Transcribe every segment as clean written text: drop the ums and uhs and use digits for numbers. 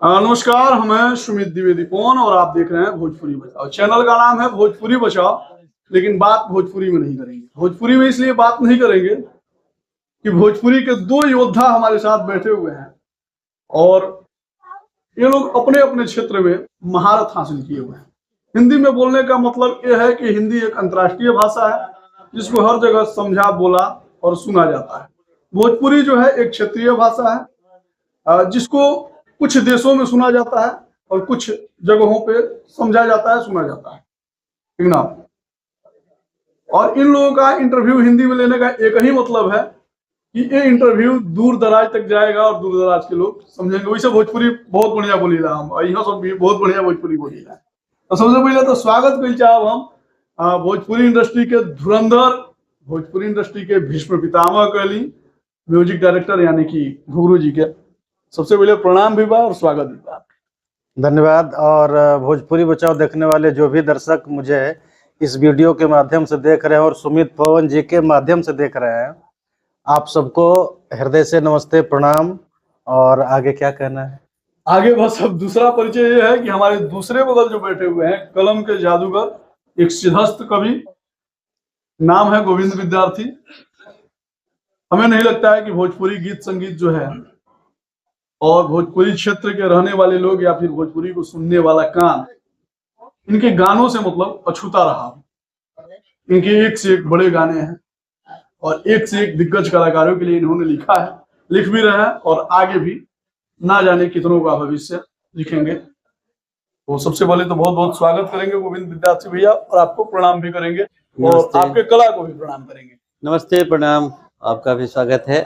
नमस्कार, हम हैं सुमित द्विवेदी पवन और आप देख रहे हैं भोजपुरी बचाओ। चैनल का नाम है भोजपुरी बचाओ, लेकिन बात भोजपुरी में नहीं करेंगे। भोजपुरी में इसलिए बात नहीं करेंगे कि भोजपुरी के दो योद्धा हमारे साथ बैठे हुए हैं और ये लोग अपने अपने क्षेत्र में महारत हासिल किए हुए हैं। हिंदी में बोलने का मतलब यह है कि हिंदी एक अंतर्राष्ट्रीय भाषा है जिसको हर जगह समझा, बोला और सुना जाता है। भोजपुरी जो है एक क्षेत्रीय भाषा है जिसको कुछ देशों में सुना जाता है और कुछ जगहों पे समझा जाता है, सुना जाता है, ठीक ना। और इन लोगों का इंटरव्यू हिंदी में लेने का एक ही मतलब है कि ये इंटरव्यू दूर दराज तक जाएगा और दूर दराज के लोग समझेंगे। वैसे भोजपुरी बहुत बढ़िया बोली रहा हम, यहाँ सब भी बहुत बढ़िया भोजपुरी बोली रहा। तो सबसे पहले तो स्वागत कर चाहब हम भोजपुरी इंडस्ट्री के धुरंधर, भोजपुरी इंडस्ट्री के भीष्म पितामह कहली, म्यूजिक डायरेक्टर यानी कि घुघरू जी के सबसे पहले प्रणाम भी बा और स्वागत भी बा। धन्यवाद। और भोजपुरी बचाओ देखने वाले जो भी दर्शक मुझे इस वीडियो के माध्यम से देख रहे हैं और सुमित पवन जी के माध्यम से देख रहे हैं, आप सबको हृदय से नमस्ते, प्रणाम। और आगे क्या कहना है? आगे बस अब दूसरा परिचय ये है कि हमारे दूसरे बगल जो बैठे हुए हैं कलम के जादूगर, एक सिद्धस्त कवि, नाम है गोविंद विद्यार्थी। हमें नहीं लगता है कि भोजपुरी गीत संगीत जो है और भोजपुरी क्षेत्र के रहने वाले लोग या फिर भोजपुरी को सुनने वाला कान इनके गानों से मतलब अछूता रहा। इनके एक से एक बड़े गाने हैं और एक से एक दिग्गज कलाकारों के लिए इन्होंने लिखा है, लिख भी रहे हैं और आगे भी ना जाने कितनों का भविष्य लिखेंगे। तो सबसे पहले तो बहुत बहुत स्वागत करेंगे गोविंद विद्यार्थी भैया और आपको प्रणाम भी करेंगे और आपके कला को भी प्रणाम करेंगे। नमस्ते, प्रणाम, आपका भी स्वागत है।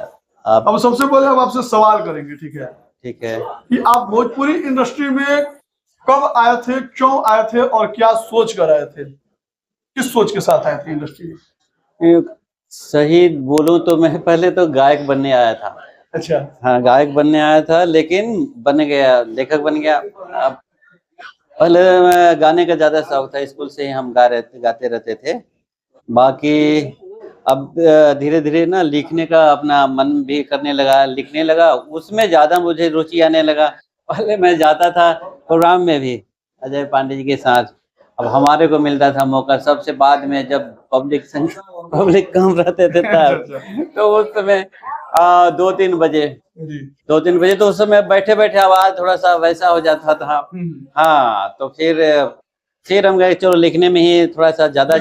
अब सबसे पहले हम आपसे सवाल करेंगे, ठीक है? ठीक है कि आप भोजपुरी इंडस्ट्री में कब आए थे, क्यों आए थे और क्या सोच कर आए थे, किस सोच के साथ आए थे इंडस्ट्री में? सही बोलूं तो मैं पहले तो गायक बनने आया था। अच्छा। हाँ, गायक बनने आया था, लेकिन बन गया, लेखक बन गया। अब पहले मैं गाने का ज्यादा शौक था, स्कूल से ही हम गाते रहते थे। बाकी अब धीरे धीरे ना लिखने का अपना मन भी करने लगा, लिखने लगा, उसमें ज्यादा मुझे रुचि आने लगा। पहले मैं जाता था प्रोग्राम में भी अजय पांडे जी के साथ, अब हमारे को मिलता था मौका सबसे बाद में, जब पब्लिक कम रहते थे तब। तो उस समय 2-3 बजे तो उस समय बैठे बैठे आवाज थोड़ा सा वैसा हो जाता था। हाँ, तो फिर हम गए, चलो लिखने में ही थोड़ा सा ज्यादा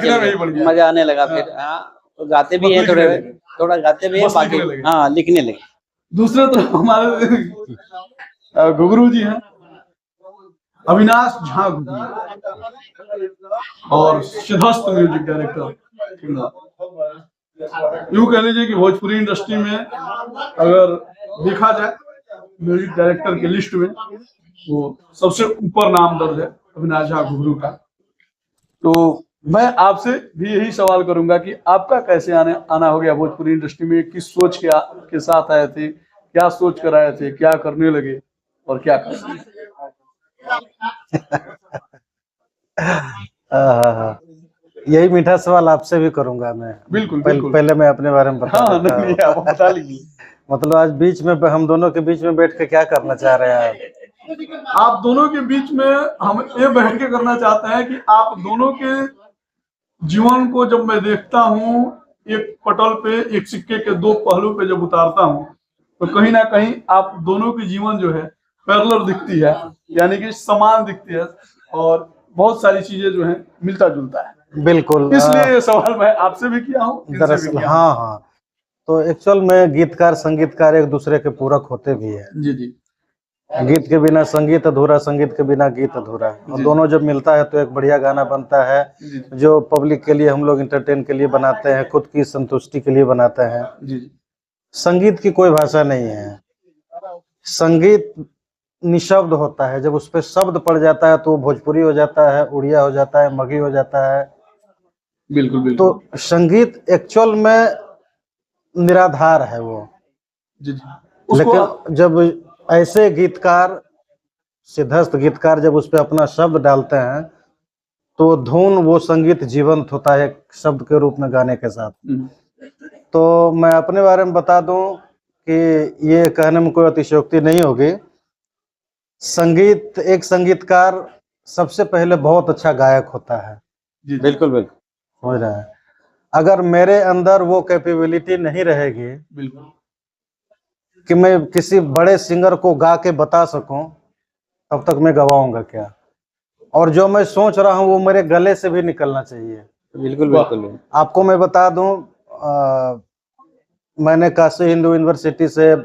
मजा आने लगा। फिर हाँ, तो गाते भी हैं, थोड़ा गाते भी हैं, बाकी हाँ लिखने लगे। दूसरे तरफ हमारे घुघरू जी हैं, अविनाश झा घुघरू और सिद्धस्त म्यूजिक डायरेक्टर। यूं कह लीजिए कि भोजपुरी इंडस्ट्री में अगर देखा जाए म्यूजिक डायरेक्टर की लिस्ट में वो सबसे ऊपर नाम दर्ज है अविनाश झा घुघरू का। तो मैं आपसे भी यही सवाल करूंगा कि आपका कैसे आना हो गया भोजपुरी इंडस्ट्री में, किस सोच के साथ आए थे, क्या सोच कर आए थे, क्या करने लगे और क्या कर यही मीठा सवाल आपसे भी करूंगा मैं। बिल्कुल पहले मैं अपने बारे में बता लीजिए। मतलब आज बीच में हम दोनों के बीच में बैठ के क्या करना चाह रहे हैं आप दोनों के बीच में हम ये बैठ के करना चाहते हैं कि आप दोनों के जीवन को जब मैं देखता हूँ, एक पटल पे एक सिक्के के दो पहलू पे जब उतारता हूँ, तो कहीं ना कहीं आप दोनों की जीवन जो है पैरेलल दिखती है, यानी कि समान दिखती है और बहुत सारी चीजें जो है मिलता जुलता है। बिल्कुल, इसलिए ये सवाल मैं आपसे भी किया हूँ। दरअसल हाँ, तो एक्चुअल में गीतकार संगीतकार एक दूसरे के पूरक होते भी है। जी। गीत के बिना संगीत अधूरा, संगीत के बिना गीत अधूरा, और दोनों जब मिलता है तो एक बढ़िया गाना बनता है जो पब्लिक के लिए, हम लोग इंटरटेन के लिए बनाते हैं, खुद की संतुष्टि के लिए बनाते हैं। संगीत की कोई भाषा नहीं है, संगीत निशब्द होता है। जब उस पर शब्द पड़ जाता है तो वो भोजपुरी हो जाता है, उड़िया हो जाता है, मगही हो जाता है। बिल्कुल। तो संगीत एक्चुअल में निराधार है वो। लेकिन जब ऐसे गीतकार, सिद्धस्त गीतकार जब उस पर अपना शब्द डालते हैं तो धुन, वो संगीत जीवंत होता है शब्द के रूप में गाने के साथ। तो मैं अपने बारे में बता दूं कि ये कहने में कोई अतिशयोक्ति नहीं होगी संगीत, एक संगीतकार सबसे पहले बहुत अच्छा गायक होता है, जी बिल्कुल बिल्कुल समझ रहे हैं। अगर मेरे अंदर वो कैपेबिलिटी नहीं रहेगी बिल्कुल कि मैं किसी बड़े सिंगर को गा के बता सकूं, तब तक मैं गवाऊंगा क्या। और जो मैं सोच रहा हूं वो मेरे गले से भी निकलना चाहिए। बिल्कुल वाह। बिल्कुल आपको मैं बता दूं, मैंने काशी हिंदू यूनिवर्सिटी से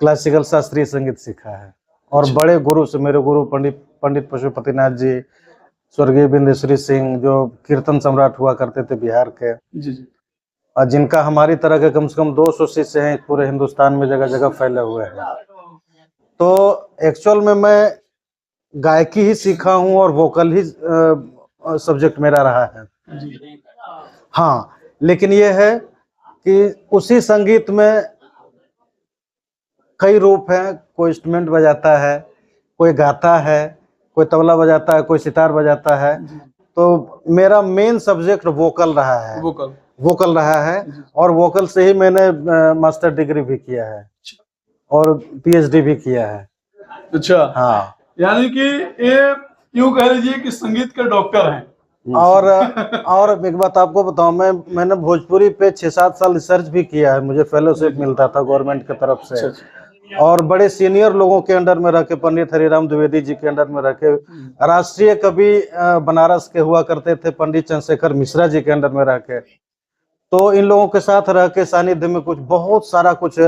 क्लासिकल शास्त्रीय संगीत सीखा है, और बड़े गुरु से, मेरे गुरु पंडित पशुपतिनाथ जी, स्वर्गीय बिंदेश्वरी सिंह, जो कीर्तन सम्राट हुआ करते थे बिहार के, जी जी और जिनका हमारी तरह के कम से कम 200 शिष्य हैं पूरे हिंदुस्तान में, जगह जगह फैले हुए हैं। तो एक्चुअल में मैं गायकी ही सीखा हूँ और वोकल ही सब्जेक्ट मेरा रहा है। जी हाँ, लेकिन ये है कि उसी संगीत में कई रूप हैं। कोई इंस्ट्रूमेंट बजाता है, कोई गाता है, कोई तबला बजाता है, कोई सितार बजाता है। तो मेरा मेन सब्जेक्ट वोकल रहा है, वोकल रहा है, और वोकल से ही मैंने मास्टर डिग्री भी किया है और पीएचडी भी किया है। अच्छा, हाँ, यानी कि ये यूं कह लीजिए कि संगीत के डॉक्टर हैं। और एक बात आपको बताऊं, मैंने भोजपुरी पे 6-7 साल रिसर्च भी किया है। मुझे फेलोशिप मिलता था गवर्नमेंट की तरफ से, और बड़े सीनियर लोगों के अंडर में रह के, पंडित हरिराम द्विवेदी जी के अंडर में रह के, राष्ट्रीय कवि बनारस के हुआ करते थे पंडित चंद्रशेखर मिश्रा जी के अंडर में रह के। तो इन लोगों के साथ रह के सानिध्य में कुछ बहुत सारा कुछ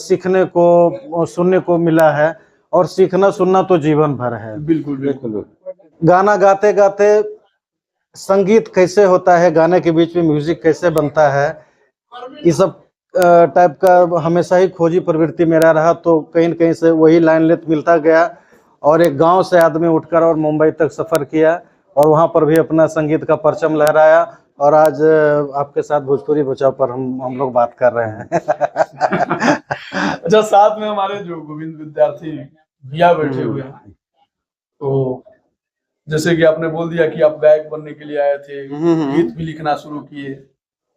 सीखने को, सुनने को मिला है। और सीखना सुनना तो जीवन भर है। बिल्कुल बिल्कुल गाना गाते गाते संगीत कैसे होता है, गाने के बीच में म्यूजिक कैसे बनता है, ये सब टाइप का हमेशा ही खोजी प्रवृत्ति मेरा रहा। तो कहीं न कहीं से वही लाइन लेत मिलता गया, और एक गांव से आदमी उठकर और मुंबई तक सफर किया, और वहां पर भी अपना संगीत का परचम लहराया। और आज आपके साथ भोजपुरी बचाओ पर हम लोग बात कर रहे हैं। अच्छा, साथ में हमारे जो गोविंद विद्यार्थी भैया बैठे हुए हैं, तो जैसे कि आपने बोल दिया कि आप गायक बनने के लिए आए थे, गीत भी लिखना शुरू किए,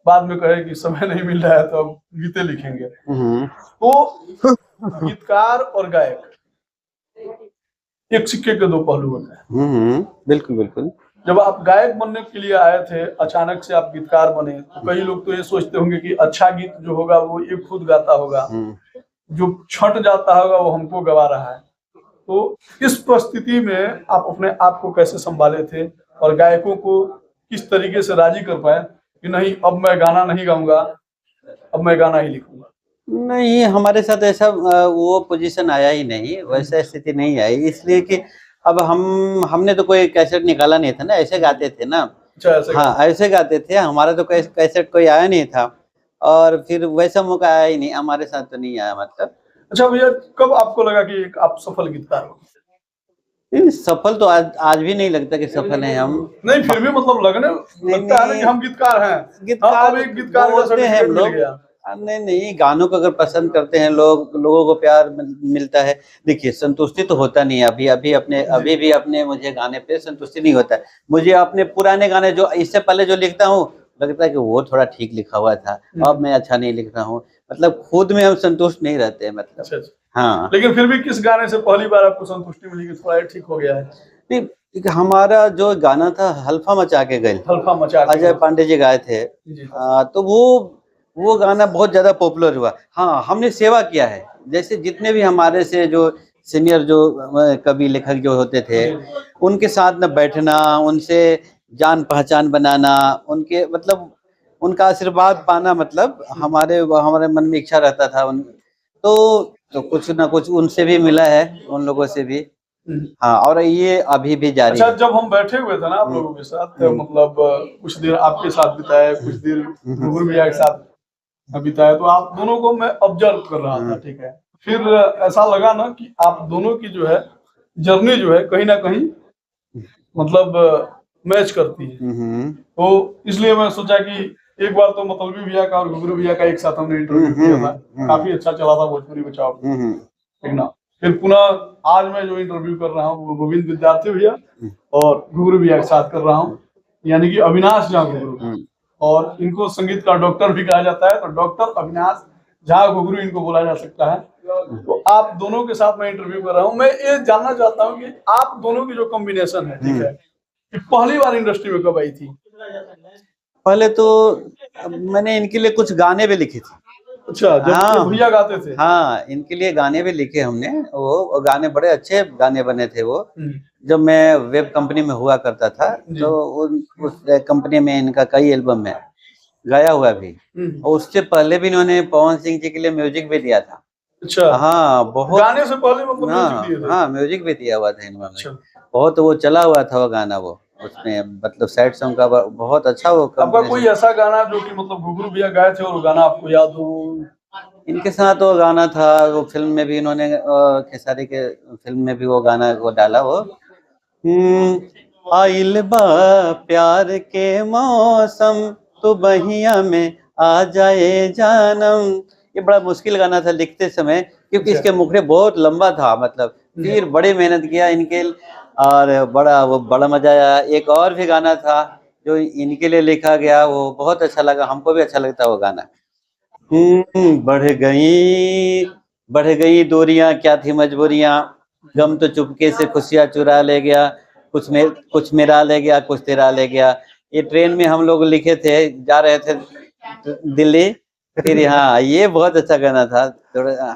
बाद में कहे कि समय नहीं मिल रहा है तो अब गीतें लिखेंगे। तो गीतकार और गायक एक सिक्के के दो पहलू होते हैं। बिल्कुल बिल्कुल जब आप गायक बनने के लिए आए थे, अचानक से आप गीतकार बने, तो कई लोग तो ये सोचते होंगे कि अच्छा गीत जो होगा वो ये खुद गाता होगा, जो छट जाता होगा वो हमको गवा रहा है। तो इस परिस्थिति में आप अपने आप को कैसे संभाले थे, और गायकों को किस तरीके से राजी कर पाए कि नहीं, अब मैं गाना नहीं गाऊंगा, अब मैं गाना ही लिखूंगा? नहीं, हमारे साथ ऐसा वो पोजीशन आया ही नहीं, वैसा स्थिति नहीं आई, इसलिए कि अब हमने तो कोई कैसेट निकाला नहीं था ना, ऐसे गाते थे ना। अच्छा, ऐसे हाँ, ऐसे गाते थे, हमारा तो कैसेट कोई आया नहीं था, और फिर वैसा मौका आया ही नहीं, हमारे साथ तो नहीं आया मतलब। अच्छा भैया, कब आपको लगा कि आप सफल गीतकार हो? सफल तो आज भी नहीं लगता कि सफल है हम। नहीं, फिर भी मतलब लगता है ना कि हम गीतकार हैं। गीतकार अब एक गीतकार का बोलते हैं सर्टिफिकेट हम मिल लोग। गया। नहीं, गानों को अगर पसंद करते हैं लोगों को प्यार मिलता है। देखिए, संतुष्टि तो होता नहीं है, अभी भी अपने मुझे गाने पे संतुष्टि नहीं होता है। मुझे अपने पुराने गाने जो इससे पहले जो लिखता हूँ, लगता है कि वो थोड़ा ठीक लिखा हुआ था, अब मैं अच्छा नहीं लिख रहा हूँ, मतलब खुद में हम संतुष्ट नहीं रहते हैं मतलब। अच्छा। हाँ, लेकिन फिर भी किस गाने से पहली बार आपको संतुष्टि मिली कि थोड़ा ये ठीक हो गया है? नहीं, हमारा जो गाना था हल्फा मचा के गए, हल्फा मचा के अजय पांडे जी गाए थे, जी। तो वो गाना बहुत ज्यादा पॉपुलर हुआ। हाँ, हमने सेवा किया है, जैसे जितने भी हमारे से जो सीनियर जो कवि लेखक जो होते थे, उनके साथ न बैठना, उनसे जान पहचान बनाना, उनके मतलब उनका आशीर्वाद पाना, मतलब हमारे मन में इच्छा रहता था तो कुछ ना कुछ उनसे भी मिला है, उन लोगों से भी। हाँ, और ये अभी भी जारी अच्छा, है। जब हम बैठे हुए थे ना आप लोगों के साथ, मतलब कुछ देर आपके साथ बिताया, कुछ देर घुंघरू भैया के साथ बिताया, तो आप दोनों को मैं ऑब्जर्व कर रहा था, ठीक है। फिर ऐसा लगा ना कि आप दोनों की जो है जर्नी जो है कहीं ना कहीं मतलब मैच करती है। तो इसलिए मैं सोचा कि एक बार तो मतलबी भैया का और घुंघरू भैया का एक साथ हमने इंटरव्यू किया था, काफी अच्छा चला था भोजपुरी बचाओ, ठीक ना। फिर पुनः आज मैं जो इंटरव्यू कर रहा हूँ वो गोविंद विद्यार्थी भैया और घुंघरू भैया के साथ कर रहा हूँ, यानी कि अविनाश झा घुंघरू, और इनको संगीत का डॉक्टर भी कहा जाता है, तो डॉक्टर अविनाश झा घुंघरू इनको बोला जा सकता है। तो आप दोनों के साथ मैं इंटरव्यू कर रहा हूँ। मैं ये जानना चाहता हूँ कि आप दोनों की जो कॉम्बिनेशन है, ठीक है, कि पहली बार इंडस्ट्री में कब आई थी? पहले तो मैंने इनके लिए कुछ गाने भी लिखे थे। अच्छा, जब हाँ। ये भैया गाते थे। हाँ, इनके लिए गाने भी लिखे हमने। वो गाने बड़े अच्छे गाने बने थे वो। हम्म, जब मैं वेब कंपनी में हुआ करता था जी। तो उस कंपनी में इनका कई एल्बम में गाया हुआ भी। और उससे पहले भी इन्होंने पवन सिंह जी के लिए म्यूजिक भी दिया था। अच्छा, हाँ, बहुत। गाने से पहले मतलब म्यूजिक दिए थे। हाँ, म्यूजिक भी दिया हुआ था इन्होंने। अच्छा, बहुत वो चला हुआ था वो गाना, वो उसमें मतलब सैड सॉन्ग का बहुत अच्छा वो आपका कोई ऐसा गाना जो कि मतलब घुघरू भैया गाए थे और वो गाना आपको याद हो? इनके साथ वो गाना था, वो फिल्म में भी इन्होंने खेसारी के फिल्म में भी वो गाना वो डाला वो। आइल बा प्यार के मौसम तो बहिया में आ जाए जानम। ये बड़ा मुश्किल गाना था लिखते समय, क्योंकि इसके मुखड़े बहुत लंबा था, मतलब फिर बड़ी मेहनत किया इनके, और बड़ा मजा आया। एक और भी गाना था जो इनके लिए लिखा गया, वो बहुत अच्छा लगा, हमको भी अच्छा लगता है वो गाना। बढ़ गई दूरियां, क्या थी मजबूरियां, गम तो चुपके से खुशियां चुरा ले गया, कुछ मेरा ले गया, कुछ तेरा ले गया। ये ट्रेन में हम लोग लिखे थे, जा रहे थे दिल्ली, फिर यहाँ। ये बहुत अच्छा गाना था थोड़ा।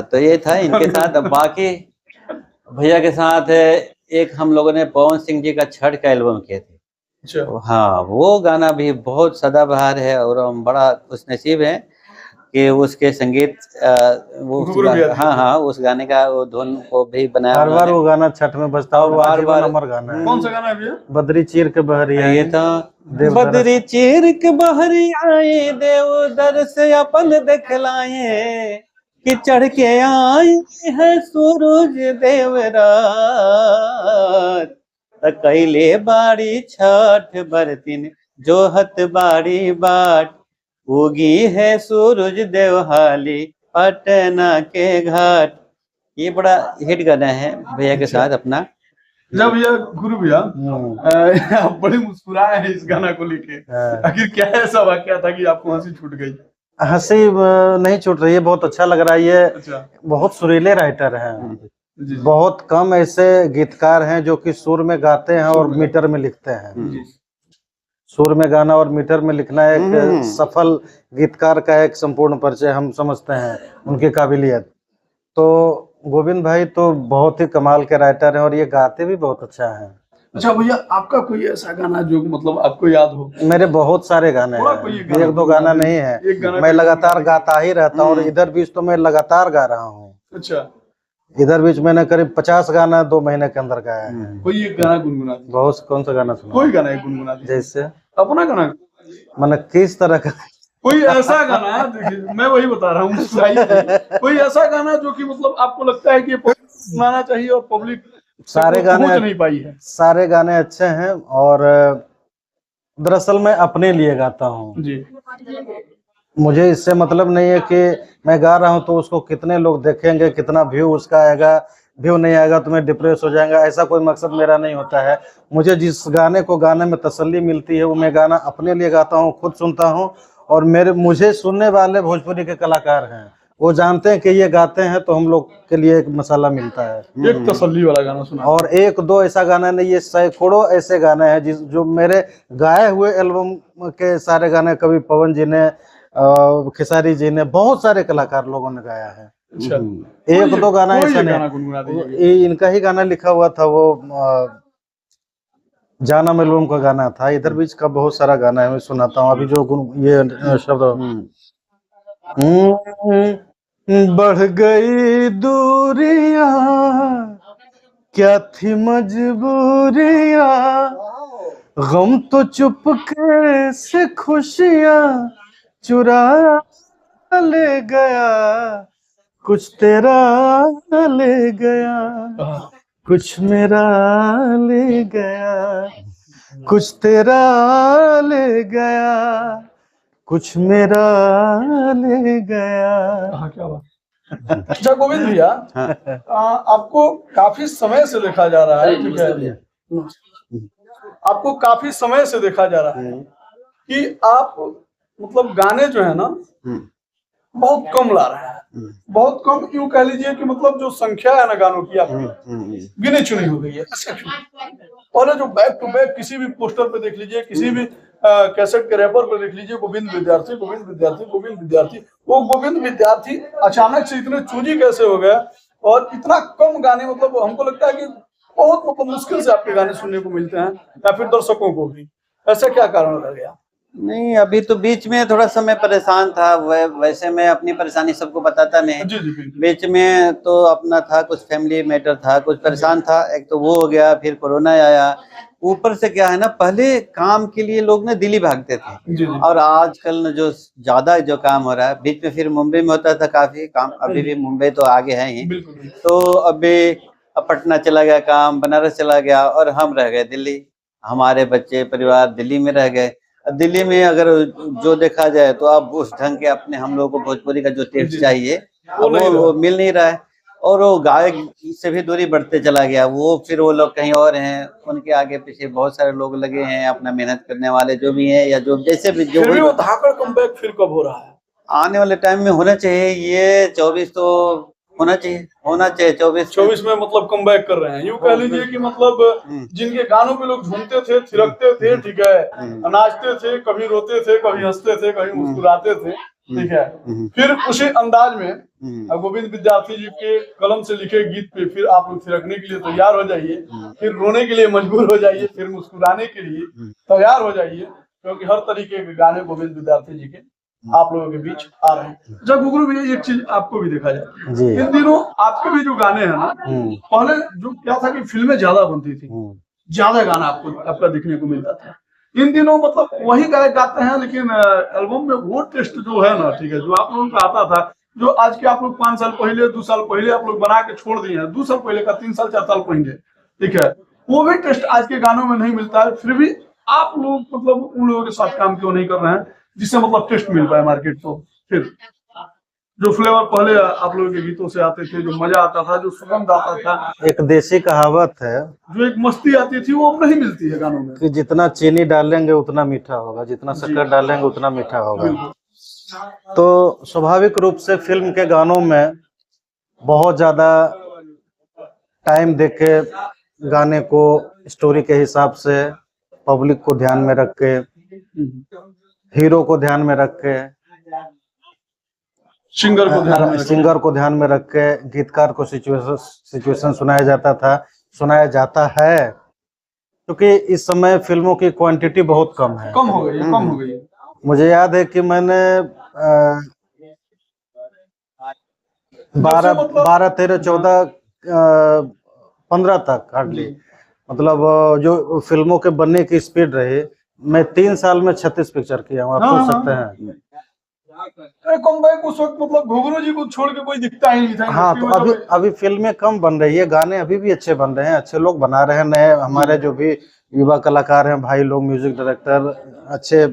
तो ये था इनके साथ। बाकी भैया के साथ एक हम लोगों ने पवन सिंह जी का छठ का एल्बम किए थे। अच्छा, हाँ, वो गाना भी बहुत सदाबहार है, और हम बड़ा खुशनसीब हैं कि उसके संगीत घुघरू भैया दिए थे। हाँ, उस गाने का वो धुन को भी बनाया हर बार उन्होंने। वो गाना छठ में बजता है और वो बार आजीवन बार। अमर गाना है। कौन सा गाना है भैया? बदरी चीर के बहरी आई ये तो देवदर बदरी चीर के बहरी आए, देवदर से अपन दिखलाए, कि चढ़ के आए है सूरज देवरात, कैले बाड़ी छठ बरतिन जोहत बाड़ी बाट, उगी है सूरज देवहाली पटना के घाट। ये बड़ा हिट गाना है भैया के साथ अपना। जब भैया गुरु भैया आप बड़े मुस्कुराए हैं इस गाना को लेके, आखिर क्या ऐसा वाकया था कि आपको हंसी छूट गई? हंसी नहीं छूट रही है, बहुत अच्छा लग रहा है। ये अच्छा, बहुत सुरीले राइटर हैं। जी, बहुत कम ऐसे गीतकार हैं जो कि सुर में गाते हैं और मीटर में लिखते हैं। जी। सुर में गाना और मीटर में लिखना एक सफल गीतकार का एक संपूर्ण परिचय हम समझते हैं, उनकी काबिलियत। तो गोविंद भाई तो बहुत ही कमाल के राइटर हैं और ये गाते भी बहुत अच्छा हैं। अच्छा भैया, आपका कोई ऐसा गाना जो मतलब आपको याद हो? मेरे बहुत सारे गाने थोड़ा हैं, कोई गाना एक दो गाना नहीं है। एक गाना मैं कोई लगातार गाता ही रहता हूँ और इधर बीच तो मैं लगातार गा रहा हूँ। अच्छा, इधर बीच मैंने करीब 50 गाना 2 महीने के अंदर गाया है। कोई एक गाना गुनगुना दीजिए। बहुत कौन सा गाना सुना? कोई गाना एक गुनगुना दीजिए, जैसे अपना गाना। मैंने किस तरह का कोई ऐसा गाना, देखिए मैं वही बता रहा हूँ, मुस्कुराइए। कोई ऐसा गाना जो कि मतलब आपको लगता है कि ये पब्लिक सुनाना चाहिए और पब्लिक सारे गाने पहुंच नहीं पाई है? सारे गाने अच्छे हैं और दरअसल मैं अपने लिए गाता हूँ। जी, मुझे इससे मतलब नहीं है कि मैं गा रहा हूँ तो उसको कितने लोग देखेंगे, कितना व्यू उसका आएगा। व्यू नहीं आएगा तो मैं डिप्रेस हो जाएगा, ऐसा कोई मकसद मेरा नहीं होता है। मुझे जिस गाने को गाने में तसल्ली मिलती है वो मैं गाना अपने लिए गाता हूँ, खुद सुनता हूँ। और मुझे सुनने वाले भोजपुरी के कलाकार हैं, वो जानते हैं कि ये गाते हैं तो हम लोग के लिए एक मसाला मिलता है। एक तसल्ली वाला गाना सुना। और एक दो ऐसा गाना नहीं, ये सैकड़ों ऐसे गाने हैं जो मेरे गाए हुए एल्बम के सारे गाने कभी पवन जी ने, खेसारी जी ने, बहुत सारे कलाकार लोगों ने गाया है। अच्छा, एक दो गाना ऐसा गाना नहीं, गुनगुना दीजिए। ये इनका ही गाना लिखा हुआ था, वो जानम एल्बम का गाना था। इधर बीच का बहुत सारा गाना है, मैं सुनाता हूँ अभी जो ये शब्द। बढ़ गई दूरियां, क्या थी मजबूरियां, गम तो चुपके से खुशियां चुरा ले गया, कुछ तेरा ले गया, कुछ मेरा ले गया, कुछ तेरा ले गया, कुछ मेरा ले गया। हाँ, क्या बात। अच्छा गोविंद भैया, आपको काफी समय से देखा जा रहा है, ठीक है, आपको काफी समय से देखा जा रहा है कि आप मतलब गाने जो है ना बहुत कम ला रहे हैं। बहुत कम, यूं कह लीजिए कि मतलब जो संख्या है ना गानों की आपकी गिनी चुनी हो गई है। ऐसा क्यों? पहले जो बैक टू बैक किसी भी पोस्टर पे देख लीजिए, किसी भी कैसेट के रैपर पे देख लीजिए, गोविंद विद्यार्थी, गोविंद विद्यार्थी, गोविंद विद्यार्थी। वो गोविंद विद्यार्थी अचानक से इतने चूजी कैसे हो गया और इतना कम गाने, मतलब हमको लगता है कि बहुत मतलब मुश्किल से आपके गाने सुनने को मिलते हैं, या फिर दर्शकों को भी। ऐसा क्या कारण रह गया? नहीं, अभी तो बीच में थोड़ा समय परेशान था, वैसे मैं अपनी परेशानी सबको बताता नहीं। जी जी बिल्कुल। बीच में तो अपना था, कुछ फैमिली मैटर था, कुछ परेशान था, एक तो वो हो गया, फिर कोरोना आया। ऊपर से क्या है ना, पहले काम के लिए लोग ना दिल्ली भागते थे, जी जी और आजकल न जो ज्यादा जो काम हो रहा है, बीच में फिर मुंबई में होता था काफी काम, अभी भी मुंबई तो आगे है ही। बिल्कुल बिल्कुल। तो अभी अब पटना चला गया काम, बनारस चला गया, और हम रह गए दिल्ली। हमारे बच्चे परिवार दिल्ली में रह गए। दिल्ली में अगर जो देखा जाए तो अब उस ढंग के अपने हम लोग को भोजपुरी का जो टेस्ट चाहिए अब वो मिल नहीं रहा है, और वो गायक से भी दूरी बढ़ते चला गया। वो फिर वो लोग कहीं और हैं, उनके आगे पीछे बहुत सारे लोग लगे हैं, अपना मेहनत करने वाले जो भी हैं, या जो जैसे भी जो फिर भी भी वो धाकड़ कमबैक फिर कब हो रहा है? आने वाले टाइम में होना चाहिए। ये 24 तो होना चाहिए 24 में मतलब कमबैक कर रहे हैं। यूं कह लीजिए कि मतलब जिनके गानों पे लोग झूमते थे, थिरकते थे, ठीक है, नाचते थे, कभी रोते थे, कभी हंसते थे, कभी मुस्कुराते थे, ठीक है, फिर उसी अंदाज में गोविंद विद्यार्थी जी के कलम से लिखे गीत पे फिर आप लोग थिरकने के लिए तैयार हो जाइए, फिर रोने के लिए मजबूर हो जाइए, फिर मुस्कुराने के लिए तैयार हो जाइए, क्योंकि हर तरीके के गाने गोविंद विद्यार्थी जी के आप लोगों के बीच आ रहे हैं। जब गुरु भैया एक चीज आपको भी देखा जाए जी। इन दिनों आपके भी जो गाने हैं ना, पहले जो क्या था कि फिल्में ज्यादा बनती थी, ज्यादा गाना आपको आपका दिखने को मिलता था। इन दिनों मतलब वही गायक गाते हैं, लेकिन एल्बम में वो टेस्ट जो है ना, ठीक है, जो आप लोगों को आता था, जो आज के आप लोग 5 साल पहले 2 साल पहले आप लोग बना के छोड़ दिए हैं, 2 साल पहले का 3 साल 4 साल पहले, ठीक है, वो भी टेस्ट आज के गानों में नहीं मिलता है। फिर भी आप लोग मतलब उन लोगों के साथ काम क्यों नहीं कर रहे हैं जिससे मतलब टेस्ट मिल पाए मार्केट को? फिर जो फ्लेवर पहले आप लोगों के गीतों से आते थे, जो मजा आता था, जो सुगंध आता था, एक देसी कहावत है जो एक मस्ती आती थी, वो अब नहीं मिलती है गानों में। कि जितना चीनी डालेंगे उतना मीठा होगा, जितना शक्कर डालेंगे उतना मीठा होगा। तो स्वाभाविक रूप से फिल्म के गानों में बहुत ज्यादा टाइम देके गाने को स्टोरी के हिसाब से, पब्लिक को ध्यान में रख के, हीरो को ध्यान में रख के, सिंगर को ध्यान में रख के, गीतकार को सिचुएशन सुनाया जाता है, क्योंकि इस समय फिल्मों की क्वांटिटी बहुत कम है, कम हो गई है। मुझे याद है कि मैंने 12, 13, 14, 15 तक हार्डली, मतलब जो फिल्मों के बनने की स्पीड रही, मैं 3 साल में 36 पिक्चर किया हूँ, आप सोच सकते हैं। उस वक्त मतलब घुंघरू जी को छोड़ के कोई दिखता ही नहीं था। हाँ, तो अभी फिल्में कम बन रही है, गाने अभी भी अच्छे बन रहे हैं, अच्छे लोग बना रहे हैं, नए हमारे जो भी युवा कलाकार हैं भाई लोग, म्यूजिक डायरेक्टर, अच्छे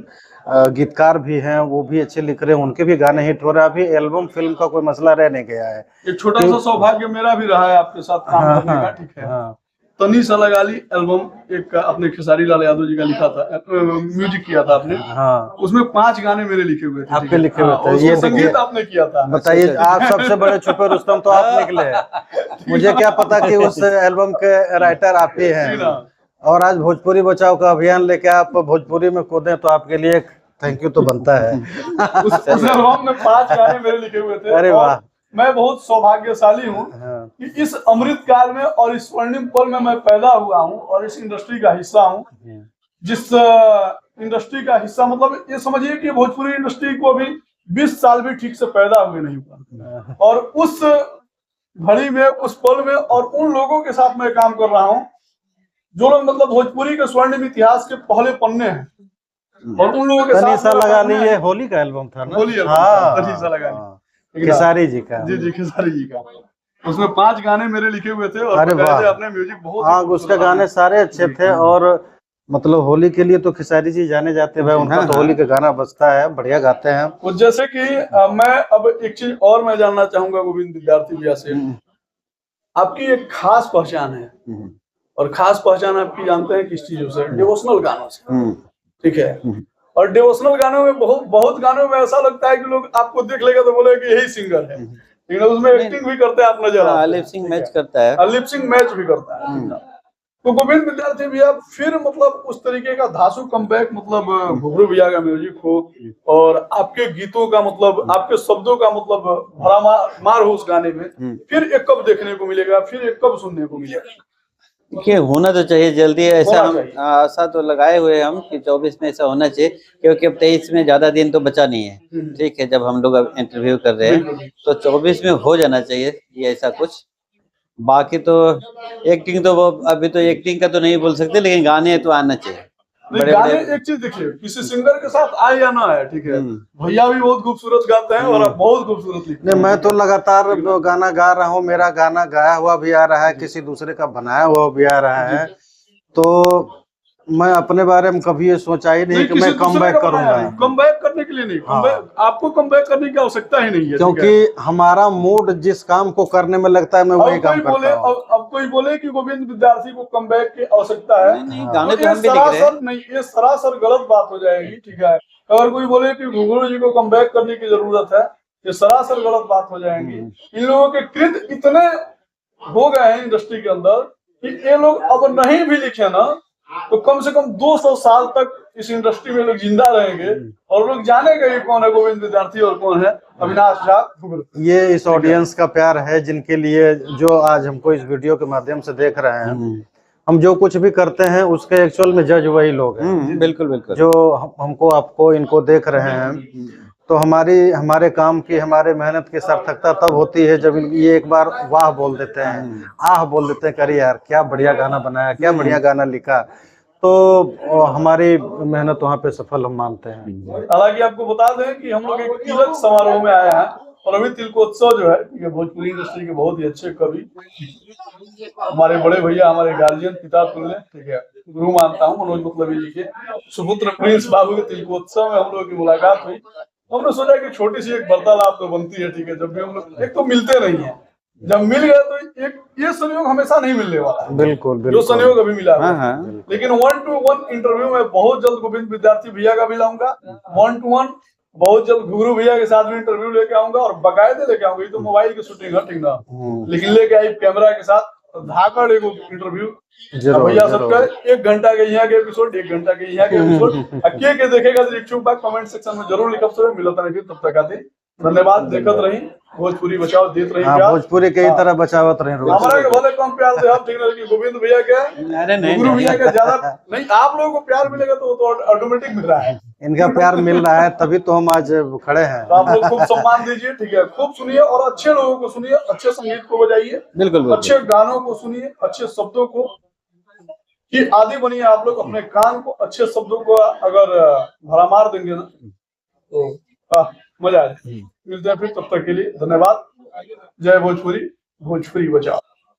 गीतकार भी हैं, वो भी अच्छे लिख रहे हैं, उनके भी गाने हिट हो रहे हैं। अभी एल्बम फिल्म का कोई मसला रह नहीं गया है। एक छोटा सा सौभाग्य मेरा भी रहा है आपके साथ काम करने का, ठीक है। तनी सा लगा ली एल्बम एक आपने खेसारी लाल यादव जी का लिखा था, म्यूजिक किया था आपने, उसमें 5 गाने मेरे लिखे हुए थे, आपके लिखे हुए थे, ये संगीत आपने किया था। बताइए, आप सबसे बड़े छुपे रुस्तम तो आप निकले। मुझे क्या पता कि उस एल्बम के राइटर आप ही हैं, और आज भोजपुरी बचाओ का अभियान लेके आप भोजपुरी में कूदे, तो आपके लिए एक थैंक यू तो बनता है। उस एल्बम में 5 गाने मेरे लिखे हुए थे। अरे वाह, मैं बहुत सौभाग्यशाली हूँ कि इस अमृत काल में और इस स्वर्णिम पल में मैं पैदा हुआ हूँ और इस इंडस्ट्री का हिस्सा हूँ। जिस इंडस्ट्री का हिस्सा मतलब ये समझिए कि भोजपुरी इंडस्ट्री को अभी 20 साल भी ठीक से पैदा हुए नहीं हुआ, और उस घड़ी में, उस पल में, और उन लोगों के साथ मैं काम कर रहा हूँ जो लोग मतलब भोजपुरी के स्वर्णिम इतिहास के पहले पन्ने हैं, और उन लोगों के साथ लगा ली। ये होली का एल्बम था ना? होली एल्बम खेसारी जी का। जी खेसारी जी का, उसमें 5 गाने मेरे लिखे हुए थे, और अपने म्यूजिक बहुत, हाँ, उसके गाने सारे अच्छे थे, और मतलब होली के लिए तो खेसारी जी जाने जाते हैं भाई, उनका तो होली का गाना बजता है, बढ़िया गाते हैं। वो जैसे कि मैं अब एक चीज और मैं जानना चाहूंगा गोविंद विद्यार्थी भैया से, आपकी एक खास पहचान है, और खास पहचान आपकी जानते हैं किस चीजों से? डिवोशनल गानों से, ठीक है। और डिवोशनल गानों में बहुत गानों में ऐसा लगता है कि लोग आपको देख लेगा तो बोले कि यही सिंगर है, लेकिन उसमें एक्टिंग भी करते हैं, आप नजर आते हैं। लिप सिंक मैच करता है। लिप सिंक मैच भी करता है। तो गोविंद विद्यार्थी भैया फिर मतलब उस तरीके का धांसू कमबैक, मतलब घुघरू भैया का म्यूजिक हो और आपके गीतों का मतलब आपके शब्दों का मतलब भरा मार हो उस गाने में, फिर एक कब देखने को मिलेगा, फिर एक कब सुनने को मिलेगा? देखिए होना तो चाहिए जल्दी, ऐसा होना हम चाहिए। आशा तो लगाए हुए हम कि 24 में ऐसा होना चाहिए, क्योंकि अब 23 में ज्यादा दिन तो बचा नहीं है। ठीक है, जब हम लोग अब इंटरव्यू कर रहे हैं तो 24 में हो जाना चाहिए ये ऐसा कुछ। बाकी तो एक्टिंग तो वो अभी तो एक्टिंग का तो नहीं बोल सकते, लेकिन गाने तो आना चाहिए। नहीं, गाने एक चीज देखिए, किसी सिंगर के साथ आए या ना आए, ठीक है, भैया भी बहुत खूबसूरत गाते हैं और आप बहुत खूबसूरत लिखते हैं। नहीं, मैं तो लगातार गाना गा रहा हूँ, मेरा गाना गाया हुआ भी आ रहा है, किसी दूसरे का बनाया हुआ भी आ रहा है। तो मैं अपने बारे में कभी ये सोचा ही नहीं कि मैं कम बैक करूंगा। कम बैक करने के लिए नहीं, आपको कम बैक करने की आवश्यकता ही नहीं है, क्योंकि हमारा मूड जिस काम को करने में लगता है मैं वही काम करता हूँ। अब कोई बोले कि गोविंद विद्यार्थी को कम बैक की आवश्यकता है, नहीं, गाने तो तो हम भी लिख रहे हैं। नहीं, ये सरासर गलत बात हो जाएगी। ठीक है, अगर कोई बोले कि घुघरू जी को कम बैक करने की जरूरत है, ये सरासर गलत बात हो जाएगी। इन लोगों के कृत इतने हो गए हैं इंडस्ट्री के अंदर कि ये लोग अब नहीं भी लिखे ना तो कम से कम 200 साल तक इस इंडस्ट्री में लोग जिंदा रहेंगे और लोग जानेंगे कि कौन है गोविंद विद्यार्थी और कौन है अविनाश झा घुघरू। ये इस ऑडियंस का प्यार है जिनके लिए, जो आज हमको इस वीडियो के माध्यम से देख रहे हैं। हम जो कुछ भी करते हैं उसके एक्चुअल में जज वही लोग हैं। बिल्कुल बिल्कुल। जो हमको आपको इनको देख रहे हैं, तो हमारे काम की, हमारे मेहनत की सार्थकता तब होती है जब ये एक बार वाह बोल देते हैं, आह बोल देते हैं, अरे यार क्या बढ़िया गाना बनाया, क्या बढ़िया गाना लिखा। तो हमारी मेहनत वहाँ पे सफल हम मानते हैं। हालांकि आपको बता दें कि हम लोग एक तिलक समारोह में आए हैं और अभी तिलकोत्सव जो है, ये भोजपुरी इंडस्ट्री के बहुत ही अच्छे कवि, हमारे बड़े भैया, हमारे गार्जियन, पिता तुल्य, ठीक है, गुरु मानता हूँ, मनोज मतलबी जी के सुपुत्र प्रिंस बाबू के तिलकोत्सव में हम लोगों की मुलाकात हुई। हमने सोचा कि छोटी सी एक वार्तालाप तो बनती है। ठीक है, जब भी हम लोग एक तो मिलते नहीं है, जब मिल गए तो एक ये संयोग हमेशा नहीं मिलने वाला। बिल्कुल जो संयोग अभी मिला है। हाँ। लेकिन 1-to-1 इंटरव्यू में बहुत जल्द गोविंद विद्यार्थी भैया का भी लाऊंगा, 1-to-1 बहुत जल्द घुघरू भैया के साथ भी इंटरव्यू लेके आऊंगा और बाकायदे लेके आऊंगा। ये तो मोबाइल की शूटिंग है, ठीक ना, लेकिन लेके आई कैमरा के साथ धाकड़ एक इंटरव्यू भैया सबका 1 घंटा के यहाँ के एपिसोड, 1 घंटा के यहाँ के एपिसोड के देखेगा तो इच्छुक बात कमेंट सेक्शन में जरूर लिखब। सब मिलता नहीं, तब तक आते धन्यवाद। देखत रही भोजपुरी बचाओ, देत रही प्यार, भोजपुरी के ही तरह बचावत रहे रोज। हमारा के भले कम प्यार से आप, ठीक ना, लेकिन गोविंद भैया के, अरे नहीं, घुघरू भैया के ज्यादा नहीं। आप लोगों को प्यार मिलेगा तो ऑटोमेटिक मिल रहा है। इनका प्यार मिल रहा है तभी तो हम आज खड़े हैं। तो आप लोग खूब सम्मान दीजिए, ठीक है, खूब सुनिए और अच्छे लोगों को सुनिए, अच्छे संगीत को बजाइए, बिल्कुल अच्छे गानों को सुनिए, अच्छे शब्दों को कि आदि बनिए आप लोग। अपने कान को अच्छे शब्दों को अगर भरा मार देंगे ना तो मजा आ जाए। मिलते हैं फिर, तब तक के लिए धन्यवाद। जय भोजपुरी, भोजपुरी बचाओ।